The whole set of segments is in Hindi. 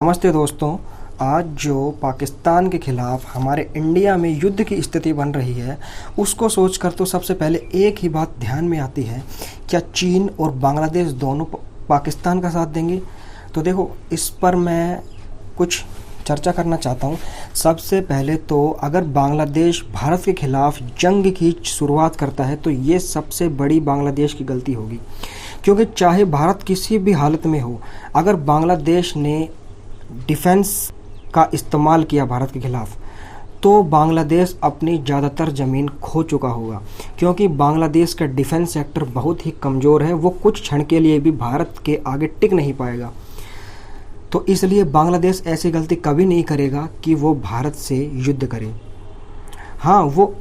नमस्ते दोस्तों। आज जो पाकिस्तान के ख़िलाफ़ हमारे इंडिया में युद्ध की स्थिति बन रही है, उसको सोचकर तो सबसे पहले एक ही बात ध्यान में आती है, क्या चीन और बांग्लादेश दोनों पाकिस्तान का साथ देंगे? तो देखो, इस पर मैं कुछ चर्चा करना चाहता हूँ। सबसे पहले तो अगर बांग्लादेश भारत के ख़िलाफ़ जंग की शुरुआत करता है तो ये सबसे बड़ी बांग्लादेश की गलती होगी, क्योंकि चाहे भारत किसी भी हालत में हो, अगर बांग्लादेश ने डिफेंस का इस्तेमाल किया भारत के खिलाफ, तो बांग्लादेश अपनी ज़्यादातर ज़मीन खो चुका होगा, क्योंकि बांग्लादेश का डिफेंस सेक्टर बहुत ही कमज़ोर है। वो कुछ क्षण के लिए भी भारत के आगे टिक नहीं पाएगा। तो इसलिए बांग्लादेश ऐसी गलती कभी नहीं करेगा कि वो भारत से युद्ध करे। हाँ, वो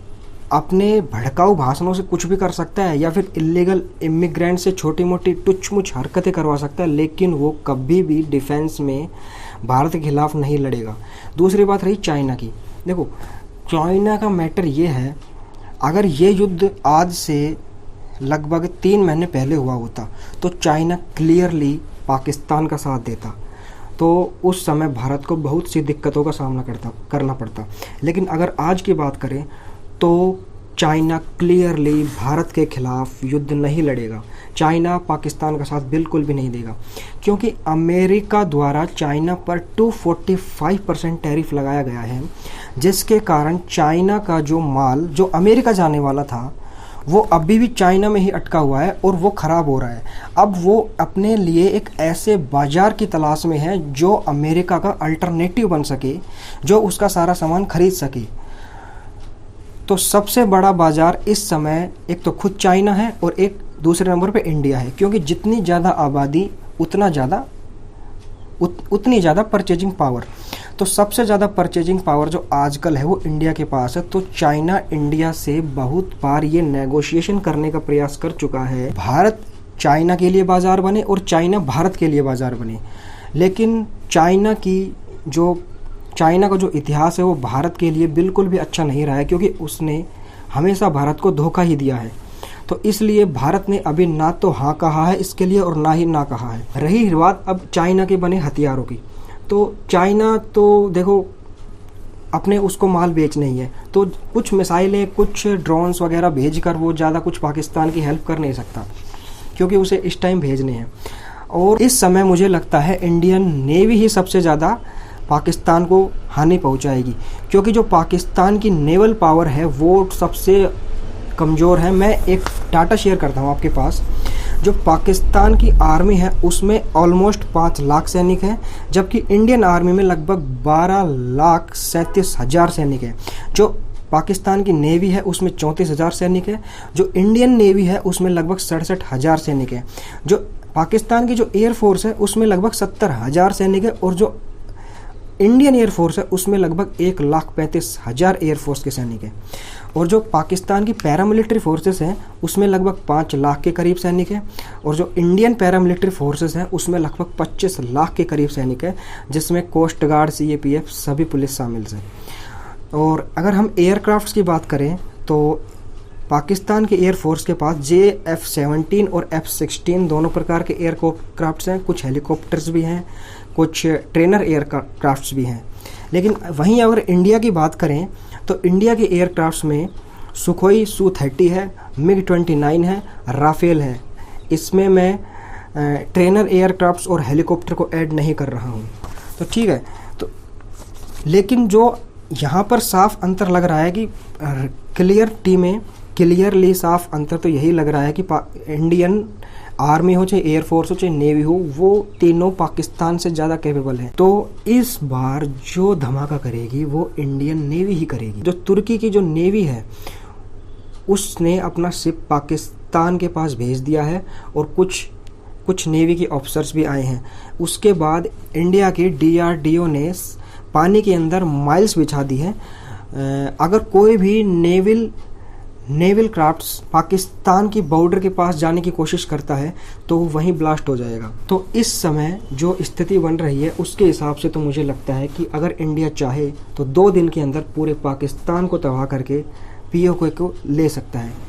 अपने भड़काऊ भाषणों से कुछ भी कर सकता है या फिर इलीगल इमिग्रेंट से छोटी मोटी टुच्छ-मुच्छ हरकतें करवा सकता है, लेकिन वो कभी भी डिफेंस में भारत के खिलाफ नहीं लड़ेगा। दूसरी बात रही चाइना की। देखो, चाइना का मैटर ये है, अगर ये युद्ध आज से लगभग 3 महीने पहले हुआ होता तो चाइना क्लियरली पाकिस्तान का साथ देता, तो उस समय भारत को बहुत सी दिक्कतों का सामना करना पड़ता। लेकिन अगर आज की बात करें तो चाइना क्लियरली भारत के खिलाफ युद्ध नहीं लड़ेगा। चाइना पाकिस्तान का साथ बिल्कुल भी नहीं देगा, क्योंकि अमेरिका द्वारा चाइना पर 245% टैरिफ लगाया गया है, जिसके कारण चाइना का जो माल जो अमेरिका जाने वाला था वो अभी भी चाइना में ही अटका हुआ है और वो ख़राब हो रहा है। अब वो अपने लिए एक ऐसे बाज़ार की तलाश में है जो अमेरिका का अल्टरनेटिव बन सके, जो उसका सारा सामान खरीद सके। तो सबसे बड़ा बाज़ार इस समय एक तो खुद चाइना है और एक दूसरे नंबर पे इंडिया है, क्योंकि जितनी ज़्यादा आबादी उतनी ज़्यादा परचेजिंग पावर। तो सबसे ज़्यादा परचेजिंग पावर जो आजकल है वो इंडिया के पास है। तो चाइना इंडिया से बहुत बार ये नेगोशिएशन करने का प्रयास कर चुका है, भारत चाइना के लिए बाज़ार बने और चाइना भारत के लिए बाज़ार बने। लेकिन चाइना का जो इतिहास है वो भारत के लिए बिल्कुल भी अच्छा नहीं रहा है, क्योंकि उसने हमेशा भारत को धोखा ही दिया है। तो इसलिए भारत ने अभी ना तो हाँ कहा है इसके लिए और ना ही ना कहा है। रही बात अब चाइना के बने हथियारों की, तो चाइना तो देखो अपने उसको माल बेचना ही है, तो कुछ मिसाइलें कुछ ड्रोन्स वगैरह भेज कर वो ज़्यादा कुछ पाकिस्तान की हेल्प कर नहीं सकता, क्योंकि उसे इस टाइम भेजने हैं। और इस समय मुझे लगता है इंडियन नेवी ही सबसे ज़्यादा पाकिस्तान को हानि पहुंचाएगी, क्योंकि जो पाकिस्तान की नेवल पावर है वो सबसे कमज़ोर है। मैं एक डाटा शेयर करता हूं आपके पास। जो पाकिस्तान की आर्मी है उसमें ऑलमोस्ट 5 लाख सैनिक हैं, जबकि इंडियन आर्मी में लगभग 12,37,000 सैनिक हैं। जो पाकिस्तान की नेवी है उसमें 34,000 सैनिक है, जो इंडियन नेवी है उसमें लगभग 67,000 सैनिक हैं, जो पाकिस्तान की जो एयरफोर्स है उसमें लगभग 70,000 सैनिक है, और जो इंडियन एयरफोर्स है उसमें लगभग 1,35,000 एयरफोर्स के सैनिक हैं। और जो पाकिस्तान की पैरामिलिट्री फोर्सेस हैं उसमें लगभग 5 लाख के करीब सैनिक हैं, और जो इंडियन पैरामिलिट्री फोर्सेस हैं उसमें लगभग 25 लाख के करीब सैनिक हैं, जिसमें कोस्ट गार्ड, CAPF सभी पुलिस शामिल हैं। और अगर हम एयरक्राफ्ट्स की बात करें तो पाकिस्तान के एयरफोर्स के पास F-17 और F-16 दोनों प्रकार के एयरक्राफ्ट्स हैं, कुछ हेलीकॉप्टर्स भी हैं, कुछ ट्रेनर एयरक्राफ्ट्स भी हैं। लेकिन वहीं अगर इंडिया की बात करें तो इंडिया के एयरक्राफ्ट्स में सुखोई Su-30 है, MiG-29 है, राफेल है। इसमें मैं ट्रेनर एयरक्राफ्ट्स और हेलीकॉप्टर को ऐड नहीं कर रहा हूँ। तो ठीक है, तो लेकिन जो यहाँ पर साफ अंतर लग रहा है कि क्लियरली साफ अंतर तो यही लग रहा है कि इंडियन आर्मी हो, चाहे एयरफोर्स हो, चाहे नेवी हो, वो तीनों पाकिस्तान से ज़्यादा कैपेबल है। तो इस बार जो धमाका करेगी वो इंडियन नेवी ही करेगी। जो तुर्की की जो नेवी है उसने अपना शिप पाकिस्तान के पास भेज दिया है, और कुछ नेवी के ऑफिसर्स भी आए हैं। उसके बाद इंडिया की DRDO ने पानी के अंदर माइल्स बिछा दी है। अगर कोई भी नेवल क्राफ्ट्स पाकिस्तान की बॉर्डर के पास जाने की कोशिश करता है तो वहीं ब्लास्ट हो जाएगा। तो इस समय जो स्थिति बन रही है उसके हिसाब से तो मुझे लगता है कि अगर इंडिया चाहे तो 2 दिन के अंदर पूरे पाकिस्तान को तबाह करके POK को ले सकता है।